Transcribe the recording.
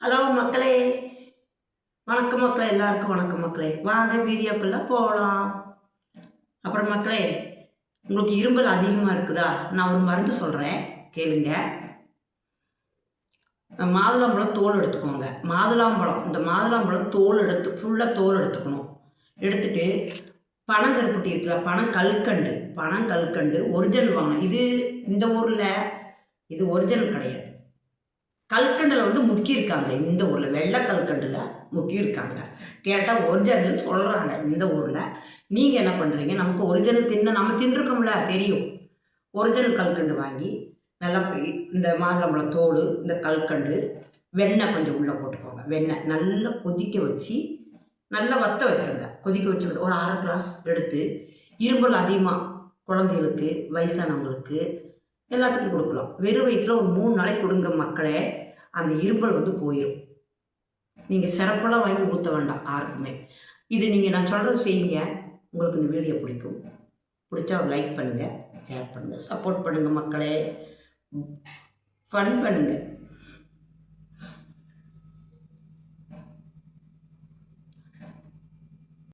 Hello மக்களே, வணக்கம் மக்களே, எல்லாருக்கும் வணக்கம் மக்களே. வாங்க வீடியோக்குள்ள போகலாம். அப்புறம் மக்களே, உங்களுக்கு இரும்பல் அதிகமாக இருக்குதா? நான் ஒரு மருந்து சொல்கிறேன், கேளுங்க. மாதுளம்பழம் தோல் எடுத்துக்கோங்க. இந்த மாதுளம்பழம் தோல் ஃபுல்லாக தோல் எடுத்துக்கணும். எடுத்துட்டு பனங்கருப்பட்டி இருக்குல்ல, பனங்கல்கண்டு ஒரிஜினல் வாங்க. இந்த ஊரில் இது ஒரிஜினல் கிடையாது. கல்கண்டில் முக்கியிருக்காங்க. இந்த ஊரில் வெள்ளை கல்கண்டில் முக்கியிருக்காங்க. கேட்டால் ஒரிஜினல் சொல்கிறாங்க இந்த ஊரில். நீங்கள் என்ன பண்ணுறீங்க? நமக்கு ஒரிஜினல் நம்ம தின்றுருக்கோம்ல, தெரியும். ஒரிஜினல் கல்கண்டு வாங்கி நல்லா இந்த மாதுளம்பழம் தோல், இந்த கல்கண்டு, வெண்ணெய் கொஞ்சம் உள்ளே போட்டுக்கோங்க. வெண்ணெய் நல்லா கொதிக்க வச்சு நல்லா வற்ற வச்சுருங்க. கொதிக்க வச்சு ஒரு அரை கிளாஸ் எடுத்து, இரும்பல் அதிகமாக குழந்தைகளுக்கு, வயசானவங்களுக்கு எல்லாத்துக்கும் கொடுக்கலாம். வெறும் வயிற்றில் ஒரு 3 நாளைக்கு கொடுங்க மக்களே. அந்த இரும்பல் போயிடும். நீங்கள் சிரப்பெல்லாம் வாங்கி ஊற்ற வேண்டாம் யாருக்குமே. இது நான் சொல்கிறது செய்யுங்க. உங்களுக்கு இந்த வீடியோ பிடிச்சா ஒரு லைக் பண்ணுங்கள், ஷேர் பண்ணுங்கள், சப்போர்ட் பண்ணுங்கள் மக்களே. ஃபன் பண்ணுங்கள்.